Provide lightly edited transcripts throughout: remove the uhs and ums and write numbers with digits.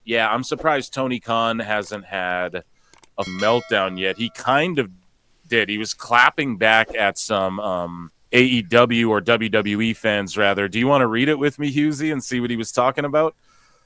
Yeah, I'm surprised Tony Khan hasn't had a meltdown yet. He kind of did. He was clapping back at some AEW or WWE fans, rather. Do you want to read it with me, Husey, and see what he was talking about?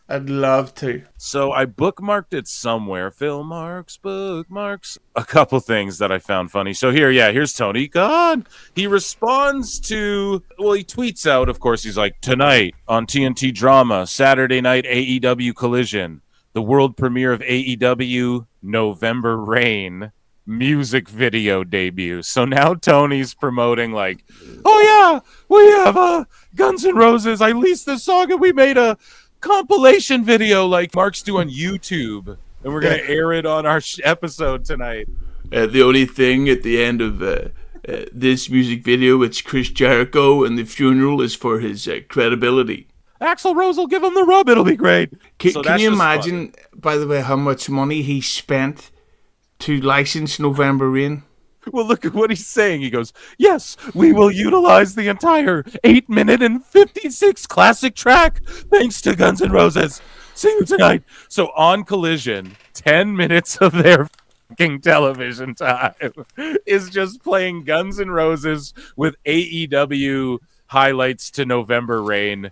I'd love to. So I bookmarked it somewhere. Phil Marks, bookmarks. A couple things that I found funny. So here's Tony Khan. He responds to, he tweets out, of course, he's like, tonight on TNT Drama, Saturday night AEW Collision, the world premiere of AEW November Rain music video debut. So now Tony's promoting like, oh yeah, we have Guns N' Roses. I leased this song and we made a compilation video like Mark's do on YouTube, and we're going to air it on our episode tonight. The only thing at the end of this music video, it's Chris Jericho, and the funeral is for his credibility. Axl Rose will give him the rub. It'll be great. Can you imagine, by the way, how much money he spent to license November Rain? Well, look at what he's saying. He goes, yes, we will utilize the entire 8-minute and 56 classic track thanks to Guns N' Roses. See you tonight. So on Collision, 10 minutes of their fucking television time is just playing Guns N' Roses with AEW highlights to November Rain.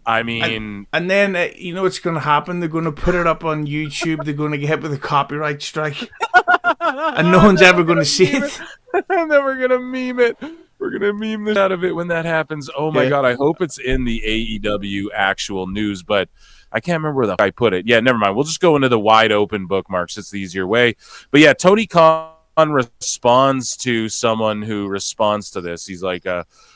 I mean... And then, you know what's going to happen? They're going to put it up on YouTube. They're going to get hit with a copyright strike. And no one's ever going to see it. And then we're going to meme it. We're going to meme the shit out of it when that happens. Oh, my God. I hope it's in the AEW actual news, but I can't remember where the I put it. Yeah, never mind. We'll just go into the wide open bookmarks. It's the easier way. But yeah, Tony Khan responds to someone who responds to this. He's like,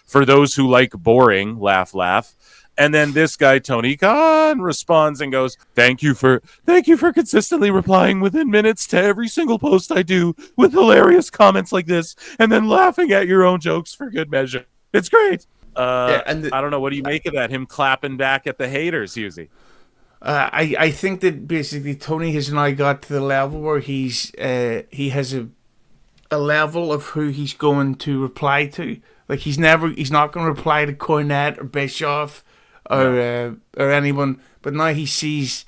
for those who like boring, laugh, laugh. And then this guy, Tony Khan, responds and goes, thank you for consistently replying within minutes to every single post I do with hilarious comments like this and then laughing at your own jokes for good measure. It's great. I don't know. What do you make of that? Him clapping back at the haters, Husey? I think that basically Tony has now got to the level where he has a level of who he's going to reply to. Like he's not going to reply to Cornette or Bischoff or anyone, but now he sees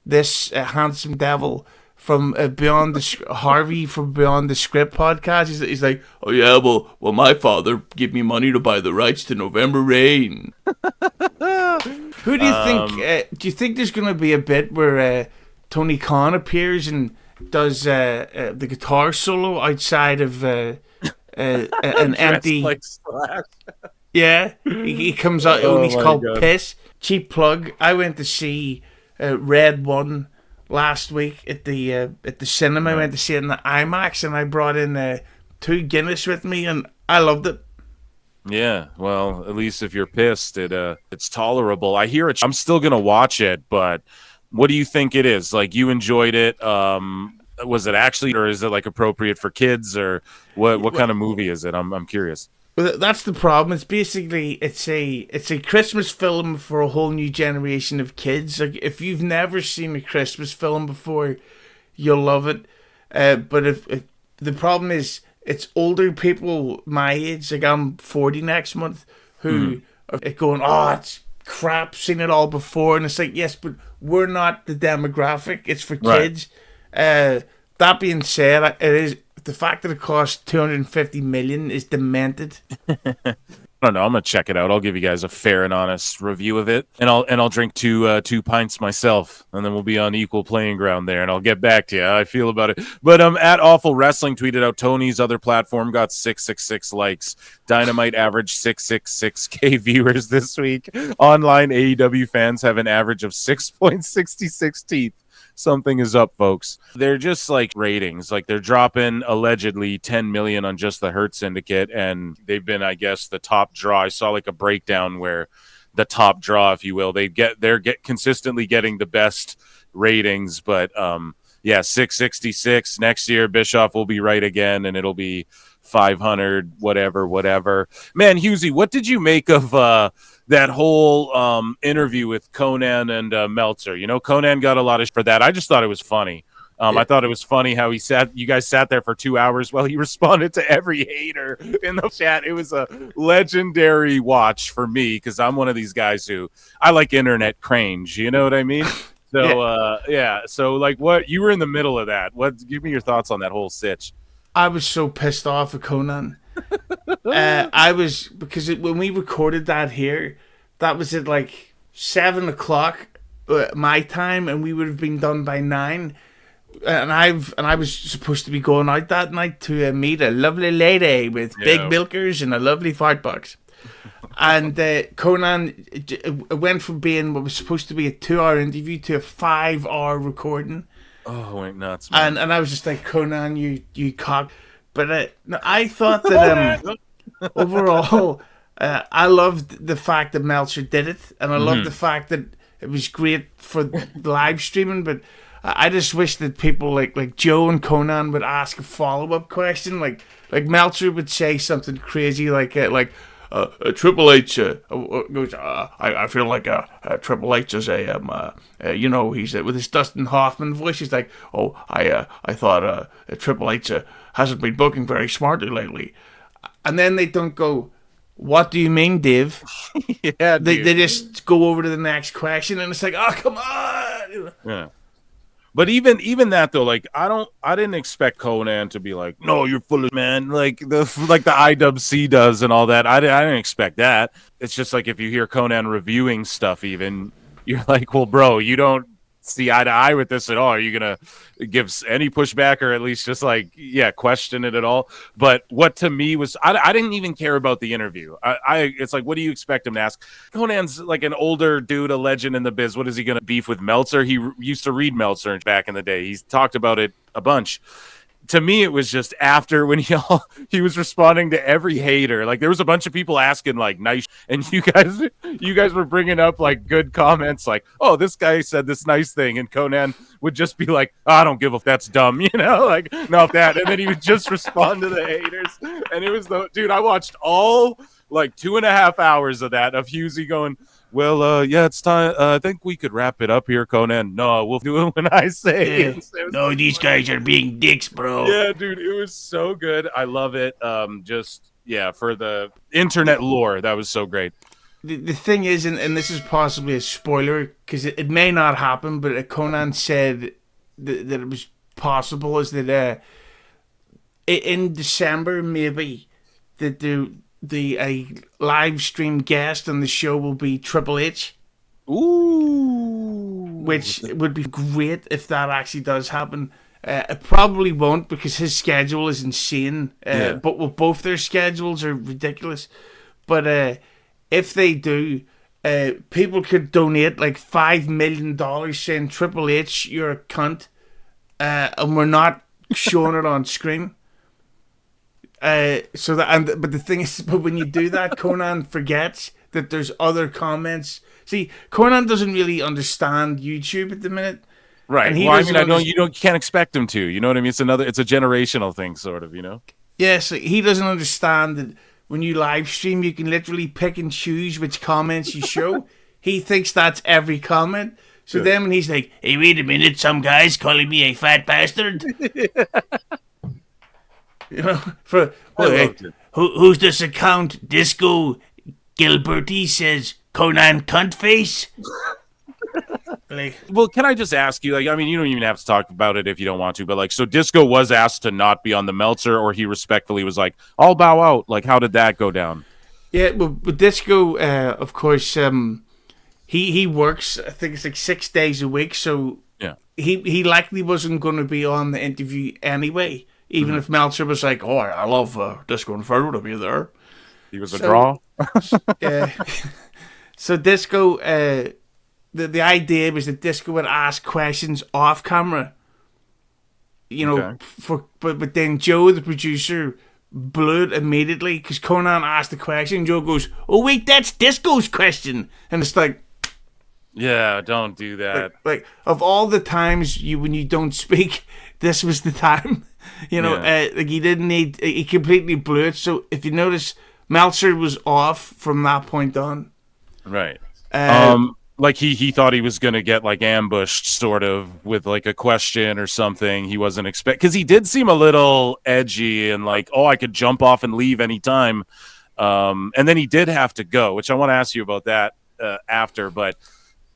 this handsome devil from Beyond the Harvey from Beyond the Script podcast. He's like, oh yeah, well, my father gave me money to buy the rights to November Rain. Who do you think? Do you think there's going to be a bit where Tony Khan appears and does the guitar solo outside of an empty? Like Slash. Yeah, he comes out and he's called God. Piss. Cheap plug. I went to see Red One last week at the cinema. I went to see it in the IMAX, and I brought in 2 Guinness with me, and I loved it. Yeah, well, at least if you're pissed, it's tolerable. I hear it. I'm still gonna watch it, but what do you think it is? Like, you enjoyed it? Was it actually, or is it like appropriate for kids, or what kind of movie is it? I'm curious. Well, that's the problem. It's basically it's a Christmas film for a whole new generation of kids. Like, if you've never seen a Christmas film before, you'll love it. But if the problem is, it's older people my age, like I'm 40 next month, who are going, oh, it's crap, seen it all before. And it's like, yes, but we're not the demographic. It's for kids. Right. That being said, it is. The fact that it costs $250 million is demented. I don't know. I'm gonna check it out. I'll give you guys a fair and honest review of it, and I'll drink two pints myself, and then we'll be on equal playing ground there, and I'll get back to you how I feel about it. But at Awful Wrestling tweeted out Tony's other platform got 666 likes. Dynamite averaged 666K viewers this week. Online AEW fans have an average of 6.66 teeth. Something is up, folks. They're just like ratings. Like, they're dropping allegedly 10 million on just the Hurt Syndicate, and they've been, I guess, the top draw. I saw like a breakdown where the top draw, if you will, they're consistently getting the best ratings. But 666 next year. Bischoff will be right again, and it'll be 500, whatever. Man, Husey, what did you make of that whole interview with Konnan and Meltzer? You know, Konnan got a lot of for that. I just thought it was funny. I thought it was funny how you guys sat there for 2 hours while he responded to every hater in the chat. It was a legendary watch for me, because I'm one of these guys who I like internet cringe. You know what I mean? So yeah, so like, what you were in the middle of that? Give me your thoughts on that whole sitch. I was so pissed off at Conan. I was because when we recorded that here, that was at like 7 o'clock my time, and we would have been done by 9. And I was supposed to be going out that night to meet a lovely lady with big milkers and a lovely fart box. And Conan went from being what was supposed to be a 2-hour interview to a 5-hour recording. Oh, went nuts, man. And I was just like, Conan, you cock. But no, I thought that overall, I loved the fact that Meltzer did it, and I loved the fact that it was great for live streaming. But I just wish that people like Joe and Conan would ask a follow-up question, like Meltzer would say something crazy like Triple H goes, I feel like Triple H is he's with his Dustin Hoffman voice. He's like, I thought Triple H hasn't been booking very smartly lately. And then they don't go, what do you mean, Dave? Yeah, they just go over to the next question, and it's like, oh, come on. Yeah. But even that though, like I didn't expect Conan to be like, no, you're full of man, like the IWC does and all that. I didn't expect that. It's just like if you hear Conan reviewing stuff, even you're like, well, bro, you don't see eye to eye with this at all. Are you gonna give any pushback or at least just like question it at all? But what to me was I didn't even care about the interview. It's like, what do you expect him to ask? Conan's like an older dude, a legend in the biz. What is he gonna beef with Meltzer? He used to read Meltzer back in the day. He's talked about it a bunch. To me, it was just after when he was responding to every hater. Like there was a bunch of people asking like nice, and you guys were bringing up like good comments, like, oh, this guy said this nice thing, and Conan would just be like, oh, I don't give a f, that's dumb, like not that, and then he would just respond to the haters, and it was dude. I watched all like 2.5 hours of that of Husey going, well, it's time. I think we could wrap it up here, Conan. No, we'll do it when I say it. No, these guys are being dicks, bro. Yeah, dude, it was so good. I love it. For the internet lore, that was so great. The thing is, and this is possibly a spoiler, because it may not happen, but Conan said that it was possible, is that in December, maybe, that a live stream guest on the show will be Triple H. Ooh. Which would be great if that actually does happen. It probably won't because his schedule is insane. But both their schedules are ridiculous. But if they do, people could donate like $5 million saying, Triple H, you're a cunt. And we're not showing it on screen. But the thing is, but when you do that, Conan forgets that there's other comments. See, Conan doesn't really understand YouTube at the minute, right? Well, I know you can't expect him to. You know what I mean? It's a generational thing, sort of. You know? Yes, he doesn't understand that when you live stream, you can literally pick and choose which comments you show. He thinks that's every comment. So then when he's like, "Hey, wait a minute, some guy's calling me a fat bastard." You know, who's this account? Disco Gilberty says Conan cunt face. Well, can I just ask you? Like, I mean, you don't even have to talk about it if you don't want to. But like, so Disco was asked to not be on the Meltzer, or he respectfully was like, "I'll bow out." Like, how did that go down? Yeah, well, but Disco, of course, he works. I think it's like 6 days a week. So yeah, he likely wasn't going to be on the interview anyway. Even if Meltzer was like, "Oh, I love Disco Inferno to be there," he was a draw. So Disco, the idea was that Disco would ask questions off camera. You know, but then Joe, the producer, blew it immediately because Conan asked the question. And Joe goes, "Oh wait, that's Disco's question," and it's like, yeah, don't do that. Like of all the times when you don't speak, this was the time. You know, like he completely blew it. So if you notice, Meltzer was off from that point on. Right. Like he thought he was gonna get like ambushed, sort of, with like a question or something. He wasn't because he did seem a little edgy and like, oh, I could jump off and leave anytime. And then he did have to go, which I want to ask you about that after. But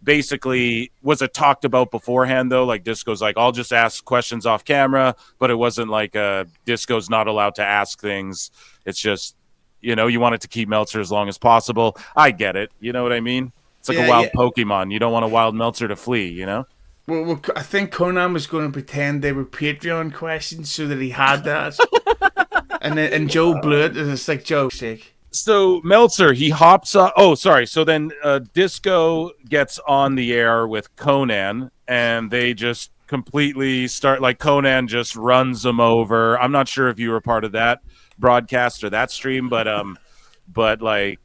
basically, was it talked about beforehand though? Like Disco's like, I'll just ask questions off camera, but it wasn't like Disco's not allowed to ask things. It's just, you know, you want it to keep Meltzer as long as possible. I get it. You know what I mean? It's like a wild Pokemon. You don't want a wild Meltzer to flee, you know? Well, I think Konnan was going to pretend they were Patreon questions so that he had that. and Joe blew it, and it's like, Joe, sick. So Meltzer, he hops up. Oh, sorry. So then Disco gets on the air with Konnan, and they just completely start, like, Konnan just runs them over. I'm not sure if you were part of that broadcast or that stream, but like,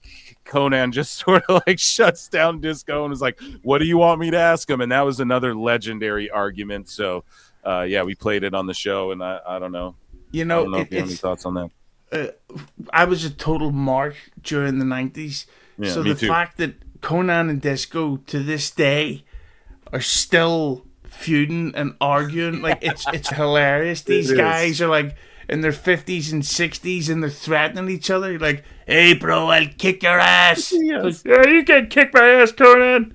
Konnan just sort of like shuts down Disco and is like, what do you want me to ask him? And that was another legendary argument. So yeah, we played it on the show, and I don't know. You know, I don't know if you have any thoughts on that. I was a total mark during the 90s. Yeah, so the fact that Konnan and Disco to this day are still feuding and arguing, like, it's hilarious. These guys are like in their 50s and 60s, and they're threatening each other like, hey bro, I'll kick your ass. Yes. Yeah, you can kick my ass, Konnan.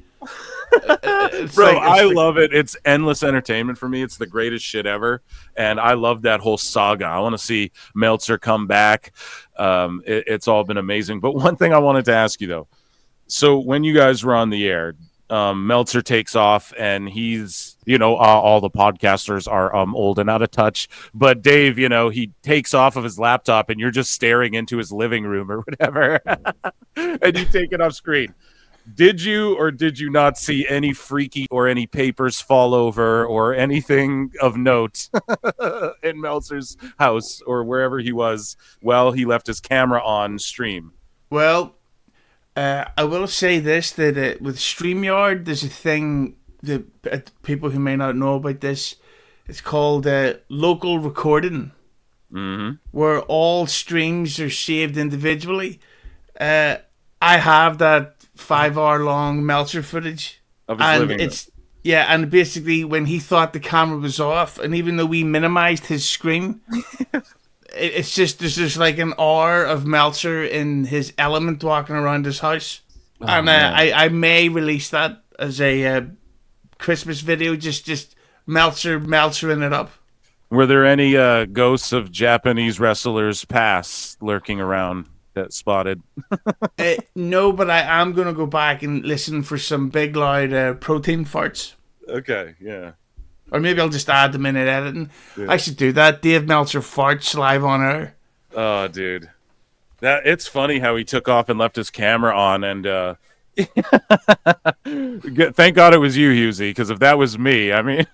Bro, I love it. It's endless entertainment for me. It's the greatest shit ever, and I love that whole saga. I want to see Meltzer come back. It's all been amazing. But one thing I wanted to ask you though, so when you guys were on the air, Meltzer takes off, and he's, you know, all the podcasters are old and out of touch, but Dave, you know, he takes off of his laptop, and you're just staring into his living room or whatever, and you take it off screen. Did you or did you not see any freaky or any papers fall over or anything of note in Meltzer's house or wherever he was while he left his camera on stream? Well, I will say this, that with StreamYard, there's a thing that people who may not know about this, it's called local recording, where all streams are saved individually. I have that 5-hour-long Meltzer footage. Of his living room. Yeah, and basically when he thought the camera was off, and even though we minimized his screen, it's just, there's just like an hour of Meltzer in his element walking around his house. Oh, and I may release that as a Christmas video, just Meltzering it up. Were there any ghosts of Japanese wrestlers past lurking around that spotted? No, but I am going to go back and listen for some big loud protein farts. Okay, yeah. Or maybe I'll just add them in at editing. Yeah. I should do that. Dave Meltzer farts live on air. Oh, dude. It's funny how he took off and left his camera on, and thank God it was you, Husey, because if that was me, I mean,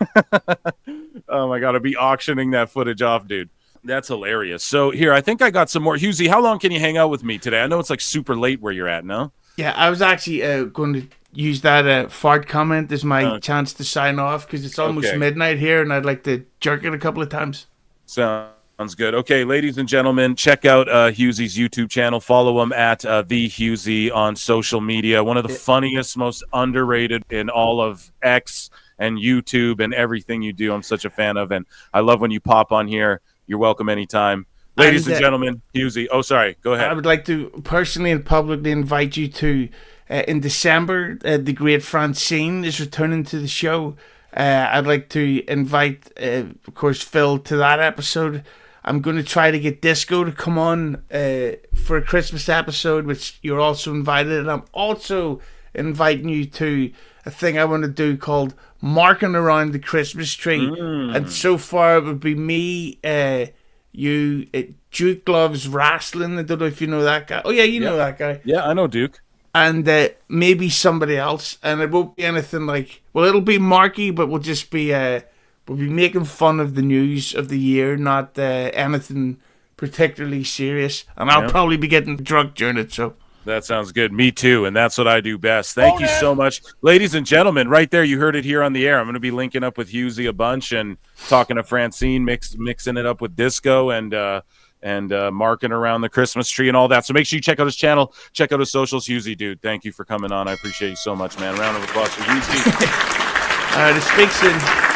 oh my God, I'd be auctioning that footage off, dude. That's hilarious. So here, I think I got some more. Husey, how long can you hang out with me today? I know it's like super late where you're at, no? Yeah, I was actually going to use that fart comment as my chance to sign off, because it's almost midnight here, and I'd like to jerk it a couple of times. Sounds good. Okay, ladies and gentlemen, check out Husey's YouTube channel. Follow him at the Husey on social media. One of the funniest, most underrated in all of X and YouTube and everything you do. I'm such a fan of, and I love when you pop on here. You're welcome anytime. Ladies and gentlemen, Husey. Oh, sorry. Go ahead. I would like to personally and publicly invite you to, in December, the great Francine is returning to the show. I'd like to invite, of course, Phil to that episode. I'm going to try to get Disco to come on for a Christmas episode, which you're also invited. And I'm also inviting you to a thing I want to do called Marking Around the Christmas Tree. And so far it would be me, you, Duke Loves Wrestling. I don't know if you know that guy. Oh yeah, you know that guy. Yeah, I know Duke. And maybe somebody else. And it won't be anything like, well, it'll be Marky, but we'll just be we'll be making fun of the news of the year, not anything particularly serious. And I'll probably be getting drunk during it, so. That sounds good. Me too, and that's what I do best. Thank you so much. Ladies and gentlemen, right there, you heard it here on the air. I'm going to be linking up with Husey a bunch and talking to Francine, mixing it up with Disco and marking around the Christmas tree and all that. So make sure you check out his channel, check out his socials. Husey, dude, thank you for coming on. I appreciate you so much, man. Round of applause for Husey. All right, it speaks in.